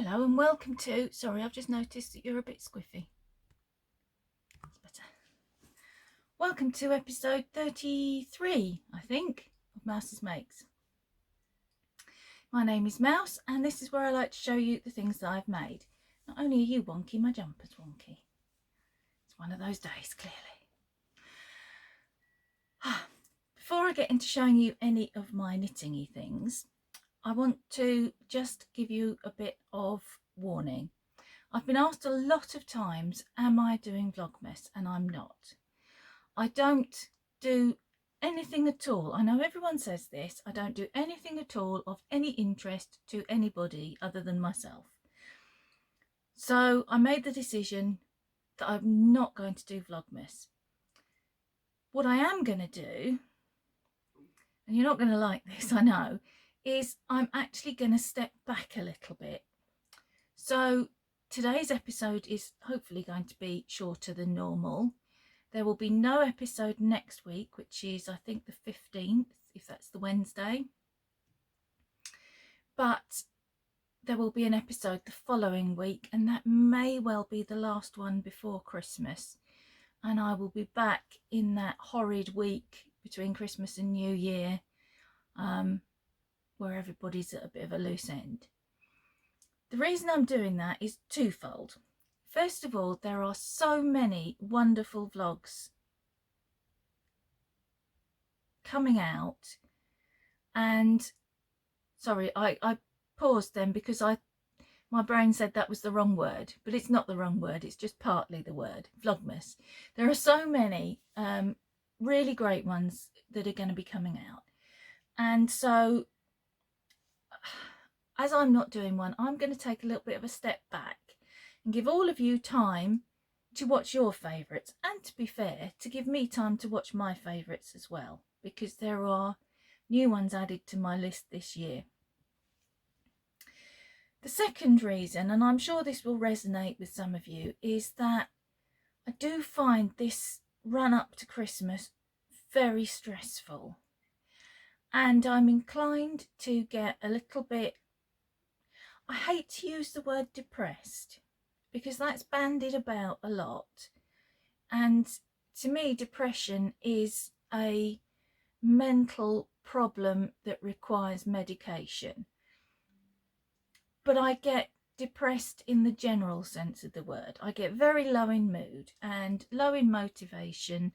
Hello and welcome to, sorry, I've just noticed that you're a bit squiffy. That's better. Welcome to episode 33, I think, of Mouses Makes. My name is Mouse and this is where I like to show you the things that I've made. Not only are you wonky, my jumper's wonky. It's one of those days, clearly. Before I get into showing you any of my knitting-y things, I want to just give you a bit of warning. I've been asked a lot of times, am I doing vlogmas? And I'm not. I don't do anything at all. I know everyone says this. I don't do anything at all of any interest to anybody other than myself. So I made the decision that I'm not going to do vlogmas. What I am going to do, and you're not going to like this, I know, is I'm actually going to step back a little bit. So today's episode is hopefully going to be shorter than normal. There will be no episode next week, which is I think the 15th, if that's the Wednesday. But there will be an episode the following week, and that may well be the last one before Christmas. And I will be back in that horrid week between Christmas and New Year, where everybody's at a bit of a loose end. The reason I'm doing that is twofold. First of all, there are so many wonderful vlogs coming out, and sorry, I paused then because my brain said that was the wrong word, but it's not the wrong word, it's just partly the word, vlogmas. There are so many really great ones that are going to be coming out, and so as I'm not doing one, I'm going to take a little bit of a step back and give all of you time to watch your favourites, and to be fair, to give me time to watch my favourites as well, because there are new ones added to my list this year. The second reason, and I'm sure this will resonate with some of you, is that I do find this run up to Christmas very stressful, and I'm inclined to get a little bit, I hate to use the word depressed because that's bandied about a lot, and to me depression is a mental problem that requires medication. But I get depressed in the general sense of the word. I get very low in mood and low in motivation,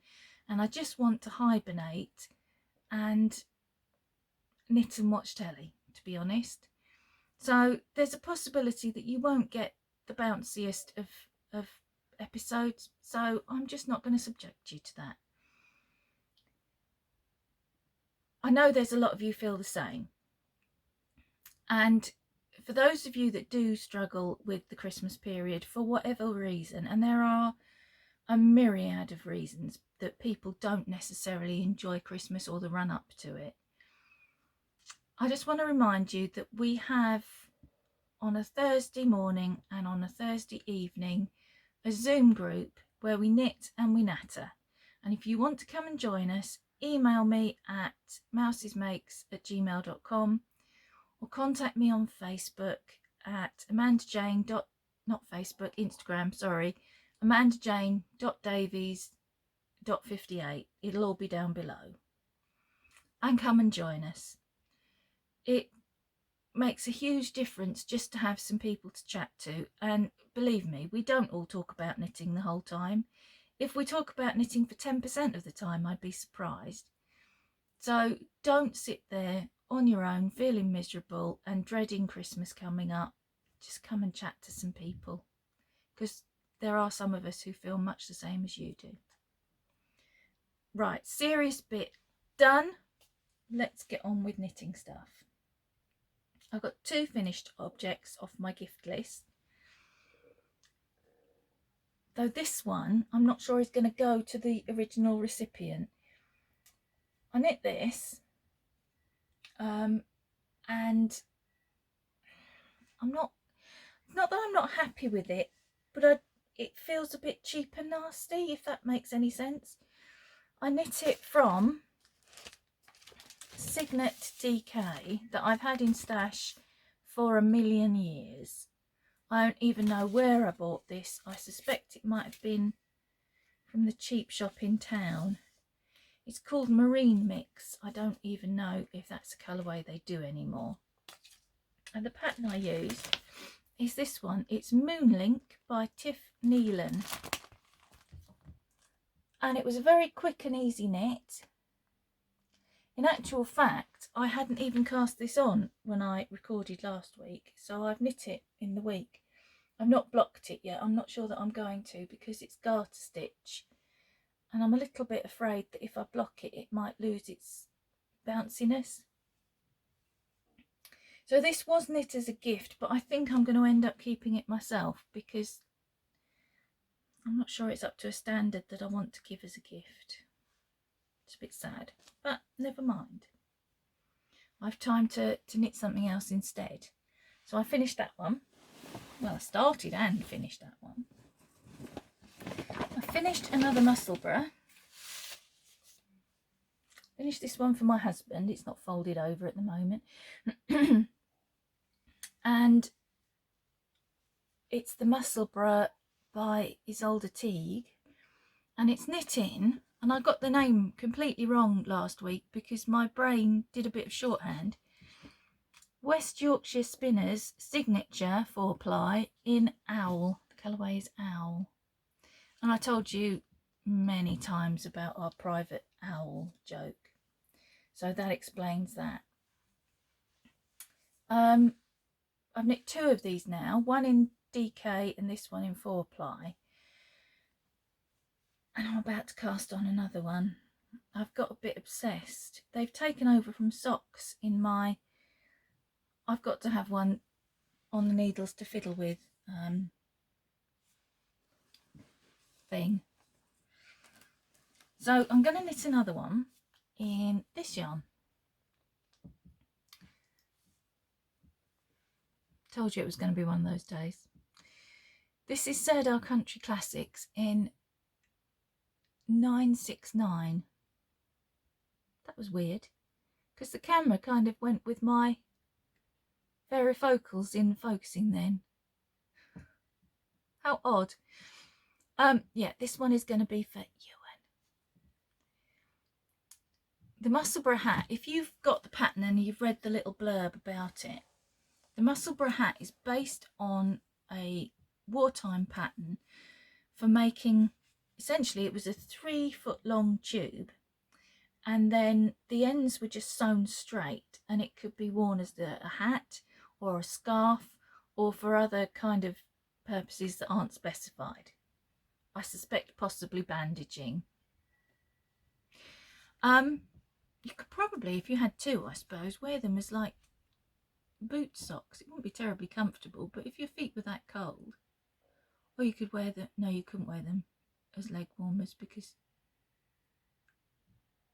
and I just want to hibernate and knit and watch telly, to be honest. So there's a possibility that you won't get the bounciest of episodes, so I'm just not going to subject you to that. I know there's a lot of you feel the same, and for those of you that do struggle with the Christmas period for whatever reason, and there are a myriad of reasons that people don't necessarily enjoy Christmas or the run up to it, I just want to remind you that we have on a Thursday morning and on a Thursday evening a Zoom group where we knit and we natter. And if you want to come and join us, email me at mousesmakes@gmail.com or contact me on Facebook at amandajane.davies.58. It'll all be down below. And come and join us. It makes a huge difference just to have some people to chat to, and believe me, we don't all talk about knitting the whole time. If we talk about knitting for 10% of the time, I'd be surprised. So don't sit there on your own feeling miserable and dreading Christmas coming up. Just come and chat to some people, because there are some of us who feel much the same as you do. Right, serious bit done. Let's get on with knitting stuff. I've got 2 finished objects off my gift list, though this one I'm not sure is going to go to the original recipient. I knit this and I'm not that I'm not happy with it, but it feels a bit cheap and nasty, if that makes any sense. I knit it from Signet DK that I've had in stash for a million years. I don't even know where I bought this. I suspect it might have been from the cheap shop in town. It's called Marine Mix. I don't even know if that's a colourway they do anymore. And the pattern I used is this one. It's Moonlink by Tiff Nealon. And it was a very quick and easy knit. In actual fact, I hadn't even cast this on when I recorded last week, so I've knit it in the week. I've not blocked it yet. I'm not sure that I'm going to, because it's garter stitch, and I'm a little bit afraid that if I block it, it might lose its bounciness. So this was knit as a gift, but I think I'm going to end up keeping it myself, because I'm not sure it's up to a standard that I want to give as a gift. It's a bit sad, but never mind. I've time to knit something else instead. So I finished that one. Well, I started and finished that one. I finished another Musselburgh. Finished this one for my husband. It's not folded over at the moment. And it's the Musselburgh by Isolde Teague. And it's knitting. And I got the name completely wrong last week because my brain did a bit of shorthand. West Yorkshire Spinners Signature 4-ply in Owl. The colourway is Owl. And I told you many times about our private owl joke. So that explains that. I've knit 2 of these now. One in DK and this one in 4-ply. And I'm about to cast on another one. I've got a bit obsessed. They've taken over from socks in my... I've got to have one on the needles to fiddle with thing. So I'm going to knit another one in this yarn. Told you it was going to be one of those days. This is Sirdale Country Classics in 969. That was weird, because the camera kind of went with my varifocals in focusing then. How odd. Yeah, this one is going to be for Ewan. The Musselburgh hat, if you've got the pattern and you've read the little blurb about it, the Musselburgh hat is based on a wartime pattern for making, essentially it was a 3-foot long tube, and then the ends were just sewn straight, and it could be worn as a hat or a scarf or for other kind of purposes that aren't specified. I suspect possibly bandaging. You could probably, if you had 2, I suppose, wear them as like boot socks. It wouldn't be terribly comfortable, but if your feet were that cold, or you could wear them, no, you couldn't wear them as leg warmers because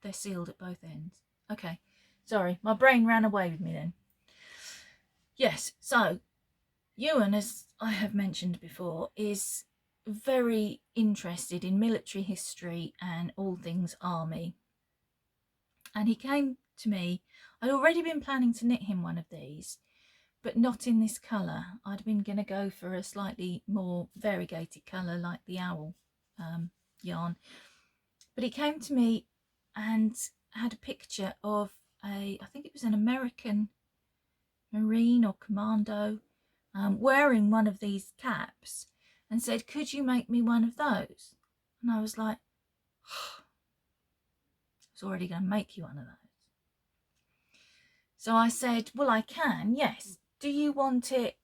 they're sealed at both ends. Okay, sorry, my brain ran away with me then. Yes, so Ewan, as I have mentioned before, is very interested in military history and all things army. And he came to me. I'd already been planning to knit him one of these, but not in this colour. I'd been going to go for a slightly more variegated colour like the owl yarn. But he came to me and had a picture of I think it was an American Marine or Commando wearing one of these caps and said, could you make me one of those? And I was like, I was already going to make you one of those. So I said, well, I can, yes. Do you want it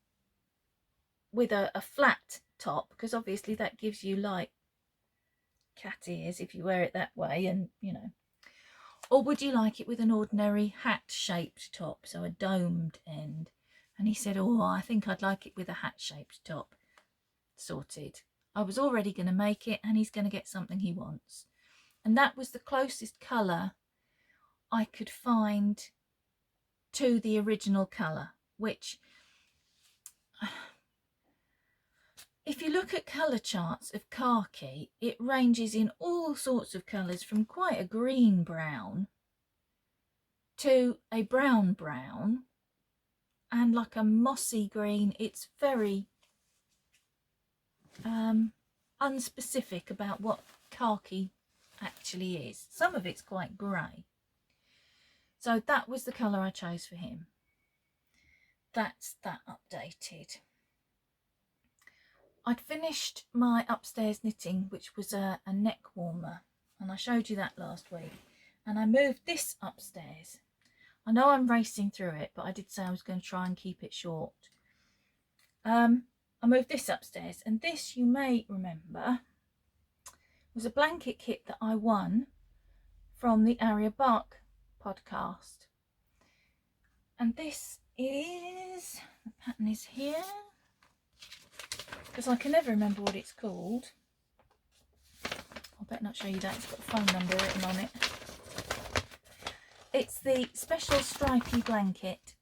with a flat top? Because obviously that gives you like cat ears if you wear it that way, and you know. Or would you like it with an ordinary hat-shaped top, so a domed end? And he said, oh, I think I'd like it with a hat-shaped top. Sorted. I was already going to make it, and he's going to get something he wants. And that was the closest colour I could find to the original colour, which, if you look at colour charts of khaki, it ranges in all sorts of colours from quite a green brown to a brown brown and like a mossy green. It's very unspecific about what khaki actually is. Some of it's quite grey. So that was the colour I chose for him. That's that updated. I'd finished my upstairs knitting, which was a neck warmer, and I showed you that last week. And I moved this upstairs. I know I'm racing through it, but I did say I was going to try and keep it short. I moved this upstairs, and this, you may remember, was a blanket kit that I won from the Aria Bark podcast. And this is, the pattern is here, because I can never remember what it's called. I better not show you that, it's got a phone number written on it. It's the special stripy blanket,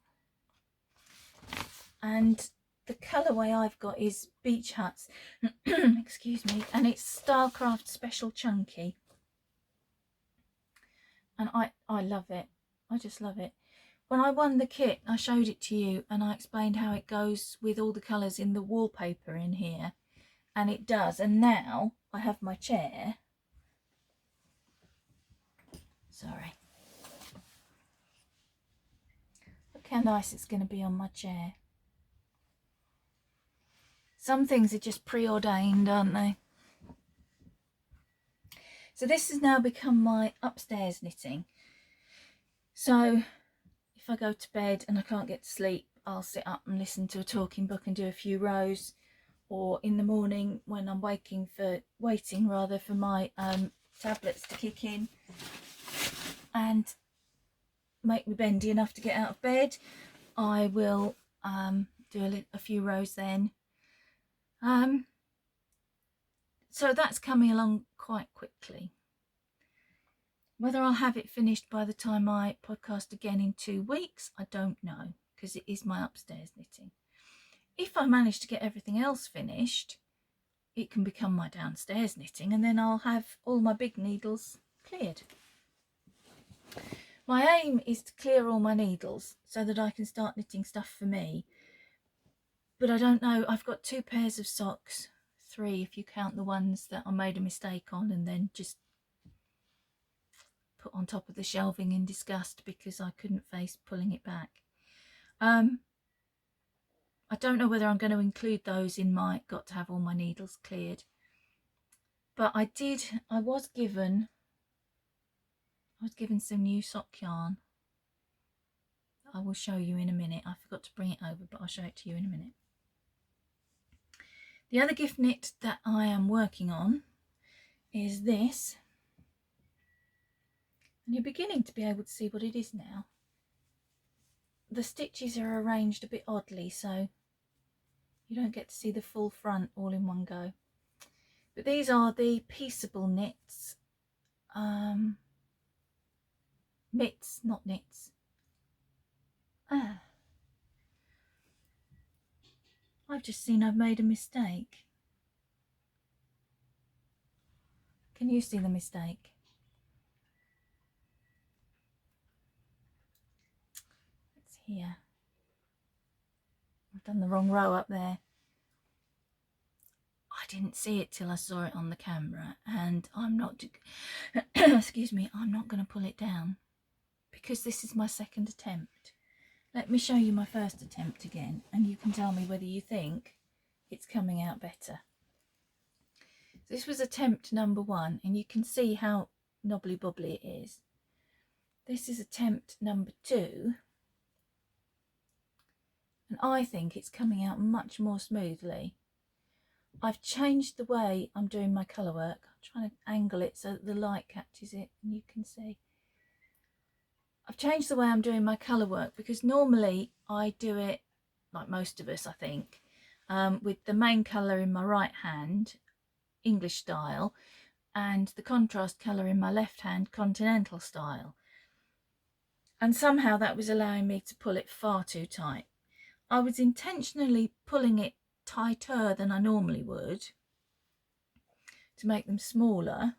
and the colourway I've got is Beach Huts, excuse me, and it's Stylecraft Special Chunky. And I love it. I just love it. When I won the kit, I showed it to you and I explained how it goes with all the colours in the wallpaper in here. And it does. And now I have my chair. Sorry. Look how nice it's going to be on my chair. Some things are just preordained, aren't they? So this has now become my upstairs knitting. So if I go to bed and I can't get to sleep, I'll sit up and listen to a talking book and do a few rows. Or in the morning when I'm waiting for my tablets to kick in and make me bendy enough to get out of bed, I will do a few rows then. So that's coming along quite quickly. Whether I'll have it finished by the time I podcast again in 2 weeks, I don't know, because it is my upstairs knitting. If I manage to get everything else finished, it can become my downstairs knitting, and then I'll have all my big needles cleared. My aim is to clear all my needles so that I can start knitting stuff for me. But I don't know, I've got 2 pairs of socks, 3 if you count the ones that I made a mistake on and then just put on top of the shelving in disgust because I couldn't face pulling it back. I don't know whether I'm going to include those in my got to have all my needles cleared. But I was given some new sock yarn. I will show you in a minute. I forgot to bring it over, but I'll show it to you in a minute. The other gift knit that I am working on is this. And you're beginning to be able to see what it is now. The stitches are arranged a bit oddly, so you don't get to see the full front all in one go. But these are the Peaceable knits. Mitts, not knits. I've just seen I've made a mistake. Can you see the mistake? It's here. I've done the wrong row up there. I didn't see it till I saw it on the camera, and I'm not excuse me, I'm not going to pull it down because this is my second attempt. Let me show you my first attempt again, and you can tell me whether you think it's coming out better. This was attempt number 1, and you can see how knobbly bobbly it is. This is attempt number 2, and I think it's coming out much more smoothly. I've changed the way I'm doing my colour work. I'm trying to angle it so that the light catches it and you can see. I've changed the way I'm doing my colour work because normally I do it, like most of us I think, with the main colour in my right hand, English style, and the contrast colour in my left hand, continental style. And somehow that was allowing me to pull it far too tight. I was intentionally pulling it tighter than I normally would to make them smaller,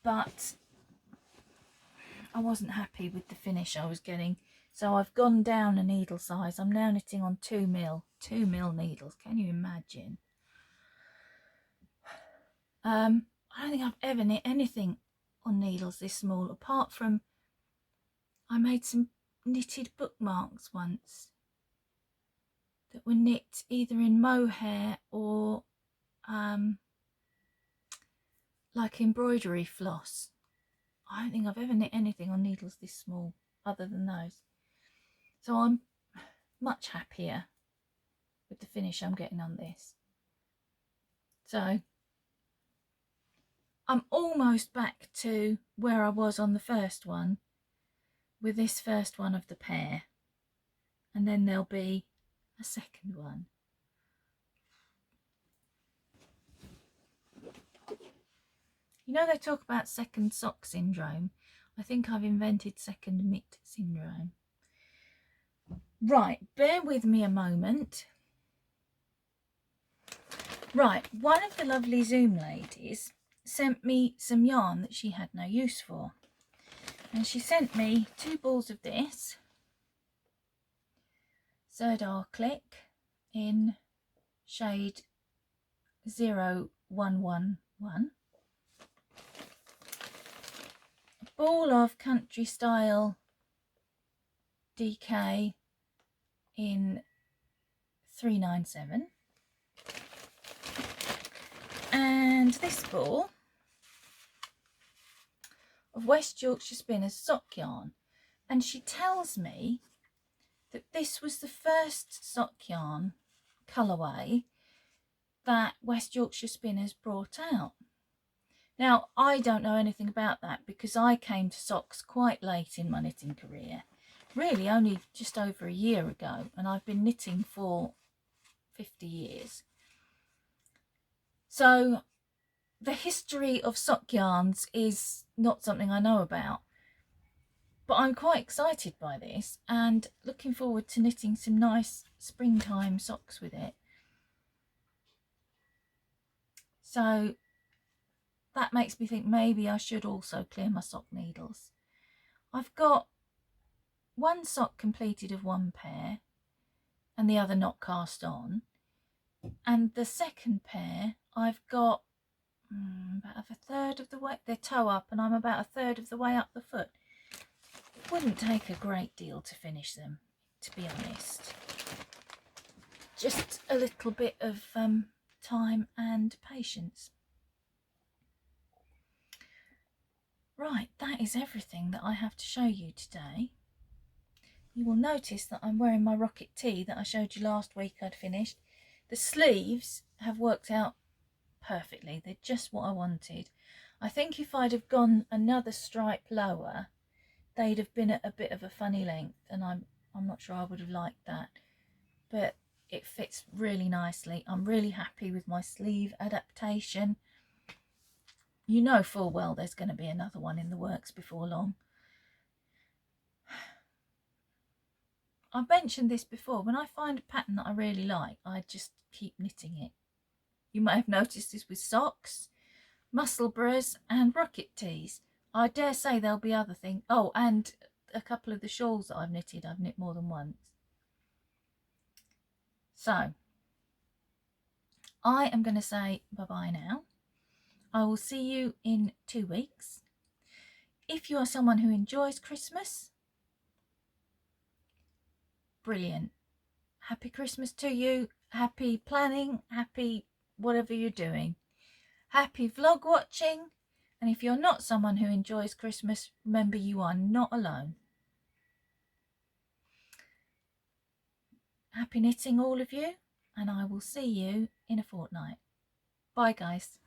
but I wasn't happy with the finish I was getting, so I've gone down a needle size. I'm now knitting on 2mm needles. Can you imagine? I don't think I've ever knit anything on needles this small, apart from I made some knitted bookmarks once that were knit either in mohair or like embroidery floss. I don't think I've ever knit anything on needles this small other than those. So I'm much happier with the finish I'm getting on this. So I'm almost back to where I was on the first one with this first one of the pair, and then there'll be a second one. You know, they talk about second sock syndrome. I think I've invented second mitt syndrome. Right, bear with me a moment. Right, one of the lovely Zoom ladies sent me some yarn that she had no use for. And she sent me 2 balls of this Sirdar Click in shade 0111. A ball of Country Style DK in 397. And this ball of West Yorkshire Spinners sock yarn, and she tells me that this was the first sock yarn colourway that West Yorkshire Spinners brought out. Now, I don't know anything about that because I came to socks quite late in my knitting career, really only just over a year ago, and I've been knitting for 50 years. So the history of sock yarns is not something I know about, but I'm quite excited by this and looking forward to knitting some nice springtime socks with it. So that makes me think maybe I should also clear my sock needles. I've got one sock completed of one pair and the other not cast on, and the second pair I've got about a third of the way, they're toe up, and I'm about a third of the way up the foot. It wouldn't take a great deal to finish them, to be honest. Just a little bit of time and patience. Right, that is everything that I have to show you today. You will notice that I'm wearing my rocket tee that I showed you last week I'd finished. The sleeves have worked out perfectly. They're just what I wanted. I think if I'd have gone another stripe lower, they'd have been at a bit of a funny length, and I'm not sure I would have liked that. But it fits really nicely. I'm really happy with my sleeve adaptation. You know full well there's going to be another one in the works before long. I've mentioned this before. When I find a pattern that I really like, I just keep knitting it. You may have noticed this with socks, musselburghs and rocket tees. I dare say there'll be other things. Oh, and a couple of the shawls that I've knit more than once. So I am going to say bye-bye now. I will see you in 2 weeks. If you are someone who enjoys Christmas, brilliant. Happy Christmas to you. Happy planning. Happy whatever you're doing. Happy vlog watching. And if you're not someone who enjoys Christmas, remember you are not alone. Happy knitting all of you, and I will see you in a fortnight. Bye guys.